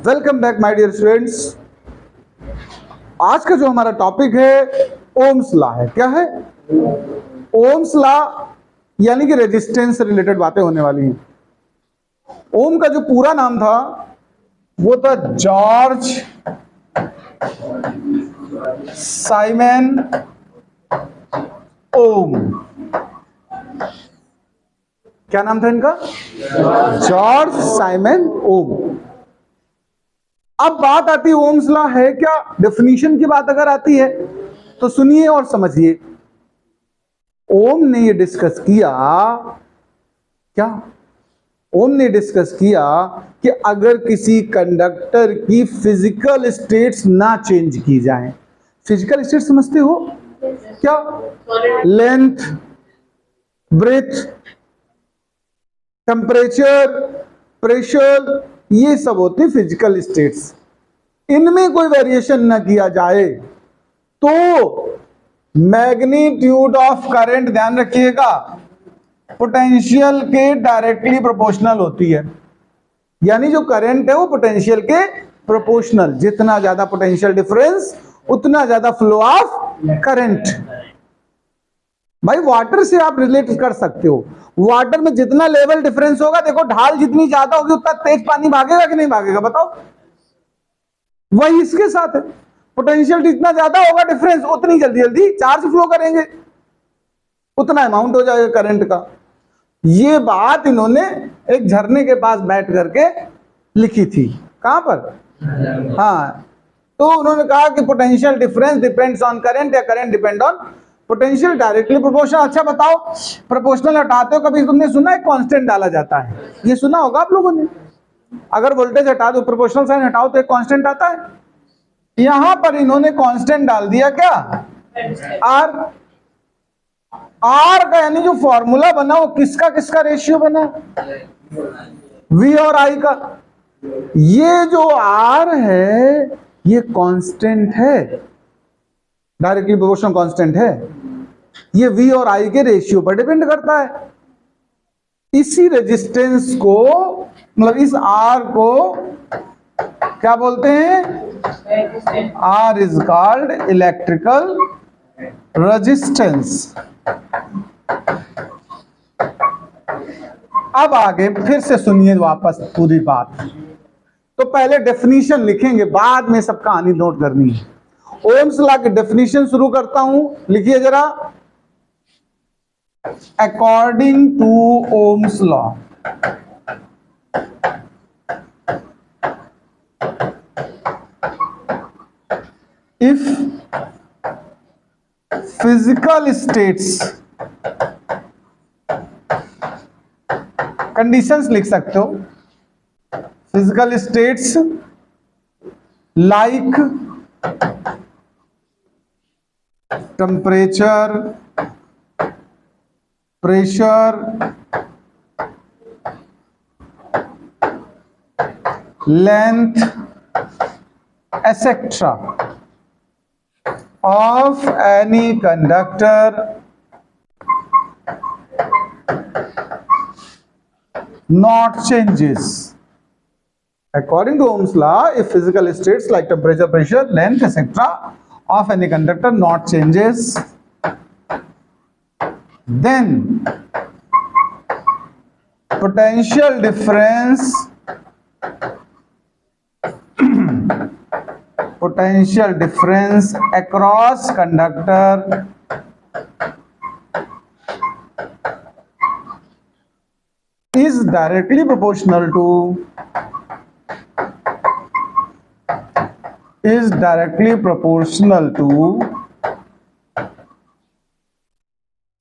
Welcome back my dear students. आज का जो हमारा टॉपिक है ओम्स लॉ है। क्या है? ओम्स लॉ यानी कि रेजिस्टेंस से रिलेटेड बातें होने वाली हैं। ओम का जो पूरा नाम था वो था जॉर्ज साइमन ओम। क्या नाम था इनका? जॉर्ज साइमन ओम। अब बात आती है ओम्स लॉ है क्या, डेफिनेशन की बात अगर आती है तो सुनिए और समझिए। ओम ने ये डिस्कस किया, क्या ओम ने डिस्कस किया कि अगर किसी कंडक्टर की फिजिकल स्टेट्स ना चेंज की जाए। फिजिकल स्टेट समझते हो क्या? लेंथ, ब्रेथ, टेम्परेचर, प्रेशर, ये सब होते फिजिकल स्टेट्स। इनमें कोई वेरिएशन ना किया जाए तो मैग्नीट्यूड ऑफ करंट, ध्यान रखिएगा, पोटेंशियल के डायरेक्टली प्रोपोर्शनल होती है। यानी जो करंट है वो पोटेंशियल के प्रोपोर्शनल। जितना ज्यादा पोटेंशियल डिफरेंस उतना ज्यादा फ्लो ऑफ करंट। भाई वाटर से आप रिलेट कर सकते हो। वाटर में जितना लेवल डिफरेंस होगा, देखो ढाल जितनी ज्यादा होगी उतना तेज पानी भागेगा कि नहीं भागेगा? बताओ। वही इसके साथ है, पोटेंशियल जितना ज्यादा होगा डिफरेंस उतनी जल्दी जल्दी चार्ज फ्लो करेंगे, उतना अमाउंट हो जाएगा करंट का। ये बात इन्होंने एक झरने के पास बैठ करके लिखी थी। कहां पर? हाँ, तो उन्होंने कहा कि potential difference depends on current या current depend on potential directly proportional. अच्छा बताओ, प्रोपोर्शनल हटाते हो कभी तुमने सुना है कांस्टेंट डाला जाता है? ये सुना होगा आप लोगों ने। अगर वोल्टेज हटा दो, प्रोपोर्शनल साइन हटाओ तो एक कांस्टेंट आता है। यहां पर इन्होंने कांस्टेंट डाल दिया, क्या? आर। आर का यानी जो फॉर्मूला बना वो किसका किसका रेशियो बना? वी और आई का। ये जो आर है ये कांस्टेंट है, डायरेक्टली प्रोपोर्शनल कांस्टेंट है। ये वी और आई के रेशियो पर डिपेंड करता है। इसी रेजिस्टेंस को, मतलब इस आर को क्या बोलते हैं? R is called electrical resistance. अब आगे फिर से सुनिए वापस पूरी बात। तो पहले डेफिनेशन लिखेंगे, बाद में सब कहानी नोट करनी है। ओम्स लॉ की डेफिनेशन शुरू करता हूं, लिखिए जरा। According to Ohm's law, if physical states, conditions लिख सकते हो, physical states like temperature, pressure, length, etcetera of any conductor not changes. According to Ohm's law, if physical states like temperature, pressure, length, etc. of any conductor not changes, then potential difference across conductor is directly proportional to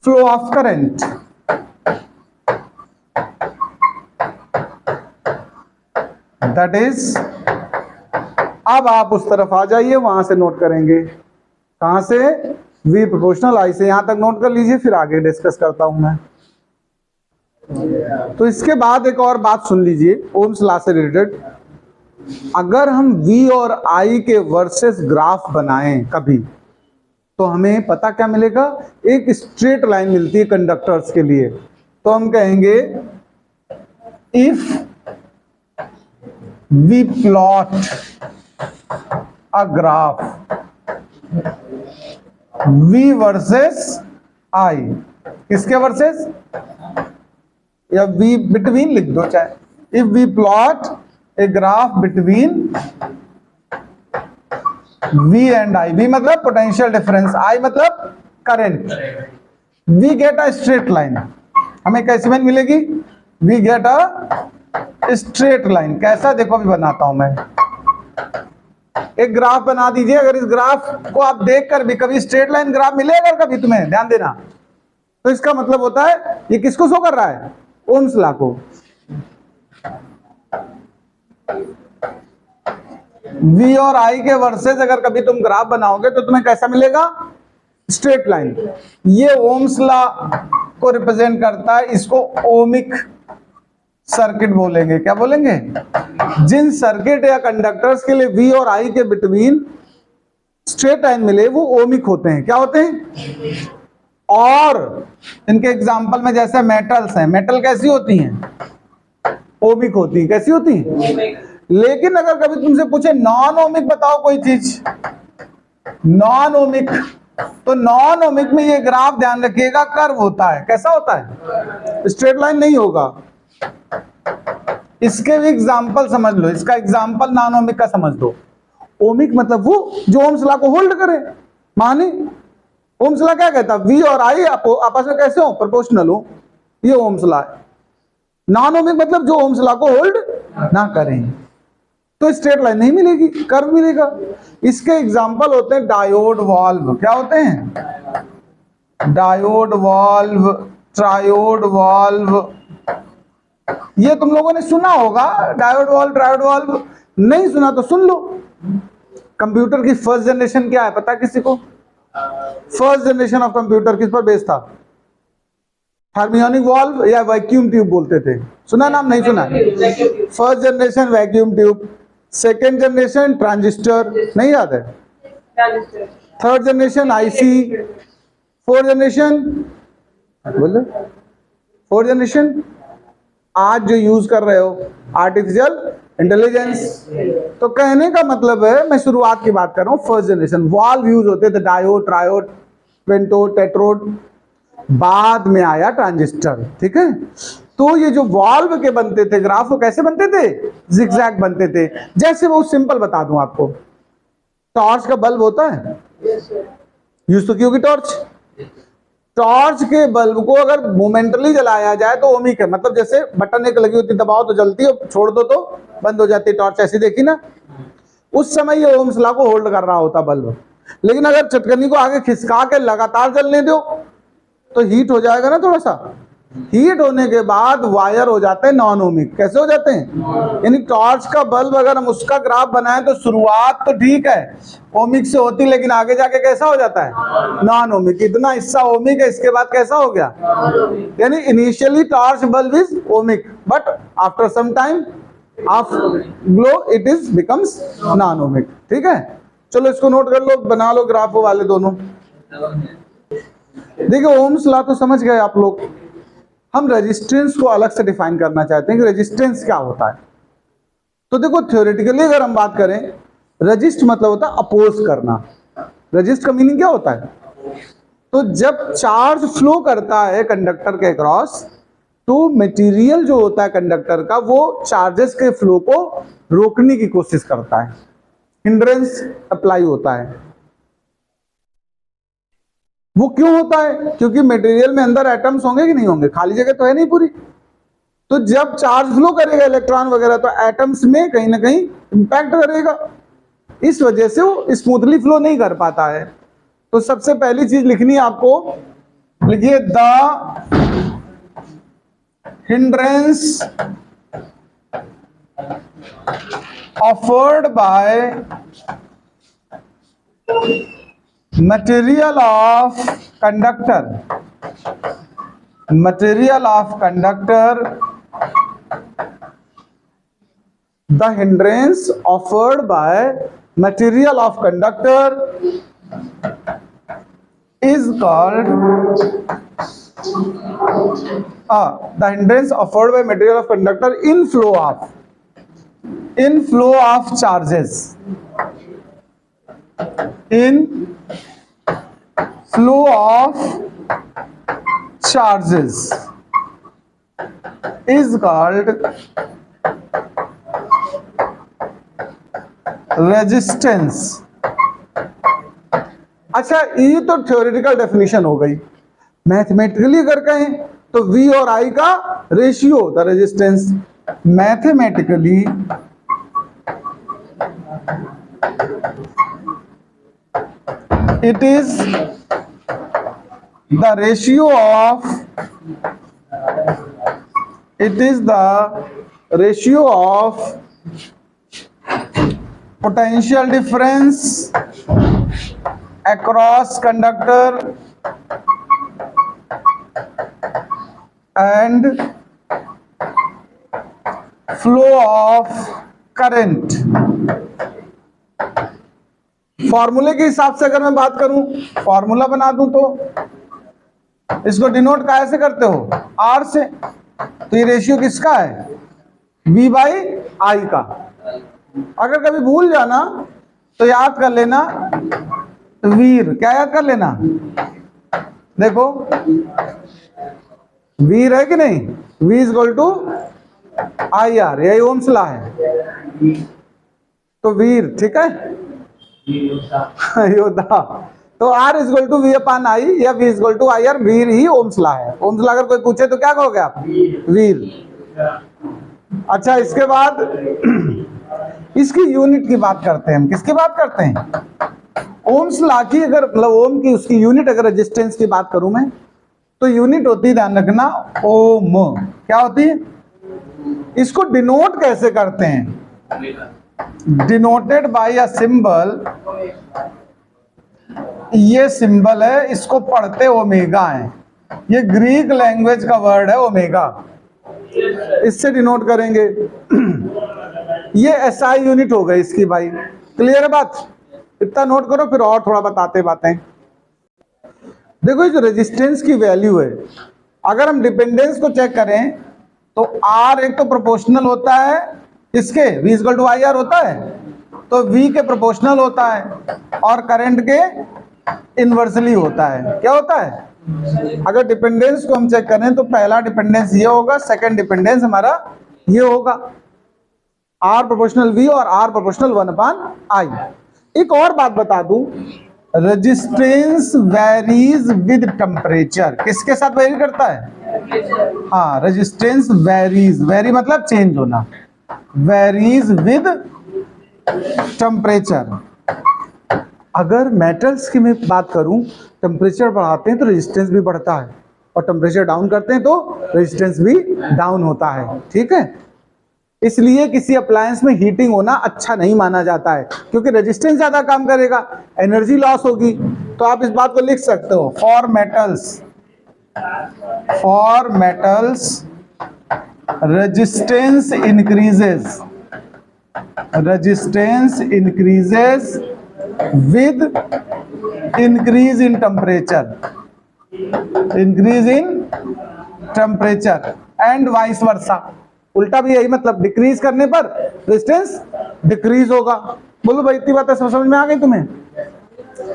flow of current. That is, अब आप उस तरफ आ जाइए, वहां से note करेंगे। कहां से? वी प्रोपोर्शनल आई से। यहां तक नोट कर लीजिए, फिर आगे डिस्कस करता हूं मैं। तो इसके बाद एक और बात सुन लीजिए ओम्स लॉ से रिलेटेड। अगर हम वी और आई के वर्सेस ग्राफ बनाएं कभी, तो हमें पता क्या मिलेगा? एक स्ट्रेट लाइन मिलती है कंडक्टर्स के लिए। तो हम कहेंगे if we plot a graph V versus I, किसके वर्सेस, या V बिटवीन लिख दो चाहे, if we plot a graph between V and I, V मतलब पोटेंशियल डिफरेंस, I मतलब current, we get a straight line, हमें कैसी लाइन मिलेगी, we get a straight line. कैसा, देखो अभी बनाता हूं मैं, एक ग्राफ बना दीजिए, अगर इस ग्राफ को आप देखकर भी कभी स्ट्रेट लाइन ग्राफ मिलेगा कभी तुम्हें, ध्यान देना, तो इसका मतलब होता है ये किसको शो कर रहा है, ओम्स लॉ को। V और I के वर्सेस अगर कभी तुम ग्राफ बनाओगे तो तुम्हें कैसा मिलेगा, स्ट्रेट लाइन। ये ओम्स लॉ को रिप्रेजेंट करता है, इसको ओमिक सर्किट बोलेंगे। क्या बोलेंगे, जिन सर्किट या कंडक्टर्स के लिए V और I के बिटवीन स्ट्रेट लाइन मिले वो ओमिक होते हैं। क्या होते हैं, और इनके एग्जांपल में जैसे मेटल्स हैं, मेटल कैसी होती हैं, ओमिक होती हैं। कैसी होती हैं, लेकिन अगर कभी तुमसे पूछे नॉन ओमिक बताओ कोई चीज, नॉन ओमिक, तो नॉन ओमिक में ये ग्राफ ध्यान रखिएगा कर्व होता है। कैसा होता है, स्ट्रेट लाइन नहीं होगा। इसके भी एग्जांपल समझ लो, इसका एग्जांपल नॉन ओमिक का समझ दो। ओमिक मतलब वो जो ओम्स लॉ को होल्ड करे, माने ओम्स लॉ क्या कहता है, V और I आपस में कैसे हो, प्रोपोर्शनल हो, ये ओम्स लॉ है। नॉन ओमिक मतलब जो ओम्स लॉ को होल्ड ना करें, तो स्ट्रेट लाइन नहीं मिलेगी, कर्व मिलेगा। इसके एग्जांपल होते हैं डायोड वाल्व। क्या होते हैं, डायोड वाल्व, ट्रायोड वाल्व, ये तुम लोगों ने सुना होगा, डायोड वाल्व, ट्रायोड वाल्व। नहीं सुना तो सुन लो। कंप्यूटर की फर्स्ट जनरेशन क्या है पता है किसी को, फर्स्ट जनरेशन ऑफ कंप्यूटर किस पर बेस्ड था, हार्मोनिक वाल्व या वैक्यूम ट्यूब बोलते थे, सुना नाम, नहीं सुना, first generation vacuum tube, second generation transistor, नहीं याद है, third generation IC, fourth generation, बोलो फोर्थ जनरेशन आज जो यूज कर रहे हो आर्टिफिशियल इंटेलिजेंस। तो कहने का मतलब है, मैं शुरुआत की बात कर रहा हूं, फर्स्ट जनरेशन वाल्व यूज होते थे, डायोड, ट्रायोड, पेंटोड, टेट्रोड, बाद में आया ट्रांजिस्टर। ठीक है, तो ये जो वाल्व के बनते थे ग्राफ, वो कैसे बनते थे, जिगजैग बनते थे। जैसे बहुत सिंपल बता दूं आपको, टॉर्च का बल्ब होता है, यूज तो की होगी टॉर्च, टॉर्च के बल्ब को अगर मोमेंटली जलाया जाए तो ओमिक है, मतलब जैसे बटन एक लगी होती, दबाओ तो जलती है, छोड़ दो तो बंद हो जाती है टॉर्च, ऐसी देखी ना, उस समय ये ओम्स लॉ को होल्ड कर रहा होता बल्ब। लेकिन अगर चटकनी को आगे खिसका के लगातार जलने दो तो हीट हो जाएगा ना, थोड़ा सा हीट होने के बाद वायर हो जाते हैं नॉन ओमिक। कैसे हो जाते हैं, यानी टॉर्च का बल्ब अगर हम उसका ग्राफ बनाएं तो शुरुआत तो ठीक है ओमिक से होती, लेकिन आगे जाके कैसा हो जाता है, नॉन ओमिक। इतना हिस्सा ओमिक है, इसके बाद कैसा हो गया, यानी initially torch bulb is ohmic, but after some time of glow it is becomes non ohmic. ठीक है, चलो इसको नोट कर लो, बना लो ग्राफ वाले दोनों। देखिए ओम्स लॉ तो समझ गए आप लोग। हम रेजिस्टेंस को अलग से डिफाइन करना चाहते हैं कि रेजिस्टेंस क्या होता है। तो देखो थ्योरेटिकली अगर हम बात करें, रेजिस्ट मतलब होता है अपोज करना। रेजिस्ट का मीनिंग क्या होता है, तो जब चार्ज फ्लो करता है कंडक्टर के अक्रॉस, तो मटेरियल जो होता है कंडक्टर का, वो चार्जेस के फ्लो को रोकने की कोशिश करता है, हिंड्रेंस अप्लाई होता है। वो क्यों होता है, क्योंकि मटेरियल में अंदर एटम्स होंगे कि नहीं होंगे, खाली जगह तो है नहीं पूरी। तो जब चार्ज फ्लो करेगा इलेक्ट्रॉन वगैरह, तो एटम्स में कहीं ना कहीं इंपैक्ट करेगा, इस वजह से वो स्मूथली फ्लो नहीं कर पाता है। तो सबसे पहली चीज लिखनी है आपको, लिखिए the hindrance offered by material of conductor, material of conductor, the hindrance offered by material of conductor is called the hindrance offered by material of conductor in flow of, in flow of charges, in flow of charges is called resistance। अच्छा, ये तो theoretical definition हो गई। Mathematically अगर कहें तो V और I का रेशियो होता है resistance. Mathematically it is the ratio of it is the ratio of potential difference across conductor and flow of current। फॉर्मूले के हिसाब से अगर मैं बात करूं, फॉर्मूला बना दूं तो इसको डिनोट कैसे करते हो? R से। तो ये रेशियो किसका है? V बाई आई का। अगर कभी भूल जाना तो याद कर लेना वीर। क्या याद कर लेना? देखो वीर है कि नहीं? V is equal to I R, यही ओम्स लॉ है। तो वीर, ठीक है, योद्धा। तो R is equal to V upon I या V is equal to I R. वीर ही ओम्स लॉ है। ओम्स लॉ अगर कोई पूछे तो क्या कहोगे आप? वीर। अच्छा, इसके बाद इसकी यूनिट की बात करते हैं हम। किसकी बात करते हैं? ओम्स लॉ की। अगर मतलब ओम की उसकी यूनिट अगर रेजिस्टेंस की बात करूं मैं, तो यूनिट होती है, ध्यान रखना, ओम। क्या होती है? इसको डिनोट कैसे करते हैं? Denoted by a symbol. ये सिंबल है, इसको पढ़ते ओमेगा है। ये ग्रीक लैंग्वेज का वर्ड है ओमेगा, इससे डिनोट करेंगे। ये एसआई यूनिट हो गई इसकी भाई। क्लियर है बात? इतना नोट करो, फिर और थोड़ा बताते बातें। देखो ये जो रेजिस्टेंस की वैल्यू है, अगर हम डिपेंडेंस को चेक करें तो R एक तो प्रोपोर्शनल होता है इसके, V equal to I R होता है, तो V के प्रोपोर्शनल होता है और करंट के इनवर्सली होता है। क्या होता है? अगर डिपेंडेंस को हम चेक करें तो पहला डिपेंडेंस ये होगा, सेकंड डिपेंडेंस हमारा ये होगा, R प्रोपोर्शनल V और R प्रोपोर्शनल 1 अपान आई। एक और बात बता दूं, रेजिस्टेंस वेरीज विद टेम्परेचर। किसके साथ वेरी करता है? हाँ, रेजिस्टेंस वेरीज। वेरी मतलब चेंज होना। Varies with temperature. अगर मेटल्स की मैं बात करूं, टेम्परेचर बढ़ाते हैं तो रेजिस्टेंस भी बढ़ता है, और टेम्परेचर डाउन करते हैं तो रेजिस्टेंस भी डाउन होता है। ठीक है, इसलिए किसी अप्लायंस में हीटिंग होना अच्छा नहीं माना जाता है, क्योंकि रेजिस्टेंस ज्यादा काम करेगा, एनर्जी लॉस होगी। तो आप इस बात को लिख सकते हो, for metals resistance increases with increase in temperature and vice versa। उल्टा भी यही मतलब, डिक्रीज करने पर रेजिस्टेंस डिक्रीज होगा। बोलो भाई, इतनी बातें समझ में आ गई तुम्हें?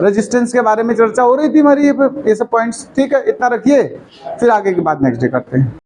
रेजिस्टेंस के बारे में चर्चा हो रही थी हमारी, ये सब पॉइंट्स। ठीक है, इतना रखिए, फिर आगे की बात नेक्स्ट डे करते हैं।